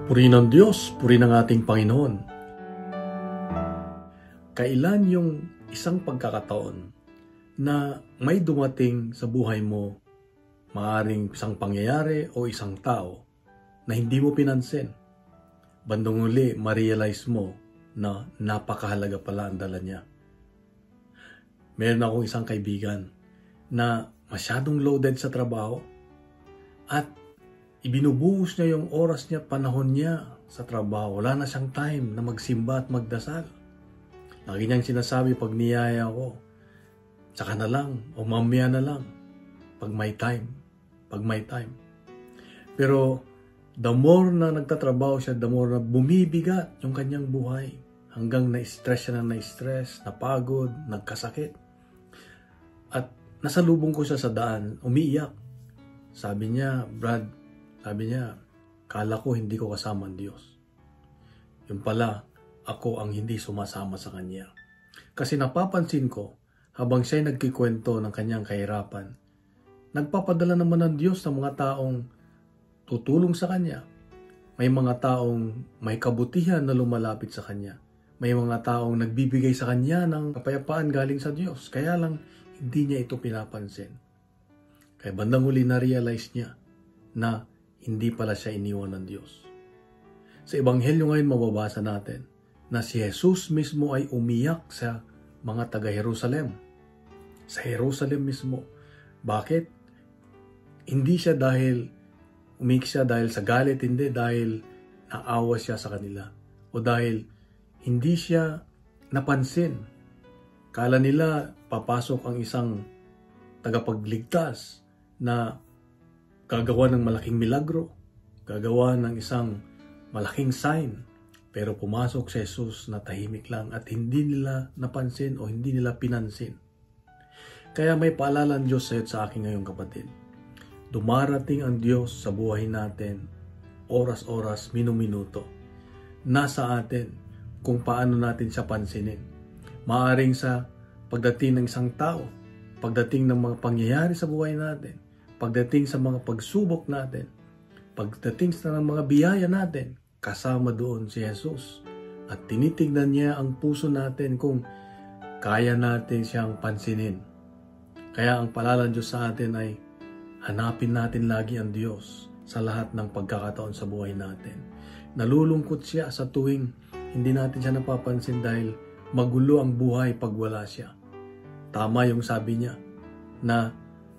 Puri ng Diyos, puri ng ating Panginoon. Kailan yung isang pagkakataon na may dumating sa buhay mo, maaaring isang pangyayari o isang tao na hindi mo pinansin? Bandang huli, ma-realize mo na napakahalaga pala ang dala niya. Meron akong isang kaibigan na masyadong loaded sa trabaho at ibinubuhos niya yung oras niya, panahon niya sa trabaho. Wala na siyang time na magsimba at magdasal. Lagi niyang sinasabi pag niyaya ko, tsaka na lang o mamaya na lang pag may time. Pero the more na nagtatrabaho siya, the more na bumibigat yung kanyang buhay. Hanggang na-stress siya na na-stress, napagod, nagkasakit. At nasalubong ko siya sa daan, umiiyak. Sabi niya, kala ko hindi ko kasama ang Diyos. Yung pala, ako ang hindi sumasama sa Kanya. Kasi napapansin ko, habang siya'y nagkikwento ng kanyang kahirapan, nagpapadala naman ng Diyos ng mga taong tutulong sa Kanya. May mga taong may kabutihan na lumalapit sa Kanya. May mga taong nagbibigay sa Kanya ng kapayapaan galing sa Diyos. Kaya lang, hindi niya ito pinapansin. Kaya bandang huli na-realize niya na hindi pala siya iniwan ng Diyos. Sa Ebanghelyo ngayon mababasa natin na si Jesus mismo ay umiyak sa mga taga-Jerusalem. Sa Jerusalem mismo. Bakit? Hindi siya umiyak siya dahil sa galit, hindi dahil naawa siya sa kanila. O dahil hindi siya napansin. Kala nila papasok ang isang tagapagligtas na gagawa ng malaking milagro, gagawa ng isang malaking sign, pero pumasok si Jesus na tahimik lang at hindi nila napansin o hindi nila pinansin. Kaya may paalala ang Diyos sa akin ngayong kapatid. Dumarating ang Diyos sa buhay natin, oras-oras, minu-minuto. Nasa atin kung paano natin siya pansinin. Maaring sa pagdating ng isang tao, pagdating ng mga pangyayari sa buhay natin, pagdating sa mga pagsubok natin, pagdating sa mga biyaya natin, kasama doon si Jesus. At tinitignan niya ang puso natin kung kaya natin siyang pansinin. Kaya ang paalala ng Diyos sa atin ay hanapin natin lagi ang Diyos sa lahat ng pagkakataon sa buhay natin. Nalulungkot siya sa tuwing hindi natin siya napapansin dahil magulo ang buhay pag wala siya. Tama yung sabi niya na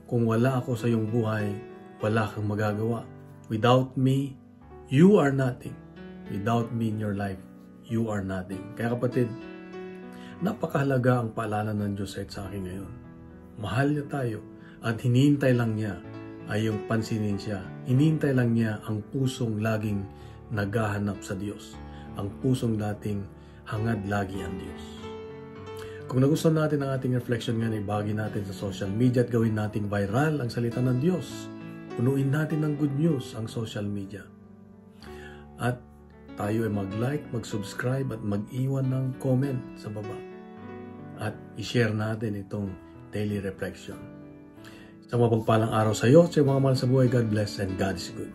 kung wala ako sa iyong buhay, wala kang magagawa. Without me, you are nothing. Without me in your life, you are nothing. Kaya kapatid, napakahalaga ang paalala ng Diyos sa akin ngayon. Mahal niya tayo at hinihintay lang niya ay yung pansinin siya. Hinihintay lang niya ang pusong laging naghahanap sa Diyos. Ang pusong dating hangad lagi ang Diyos. Kung nagustuhan natin ang ating reflection ngayon, ibagi natin sa social media at gawin nating viral ang salita ng Diyos. Punuin natin ng good news ang social media. At tayo ay mag-like, mag-subscribe at mag-iwan ng comment sa baba. At i-share natin itong daily reflection. Sa mapagpalang araw sa iyo, sa mga mahal sa buhay, God bless and God is good.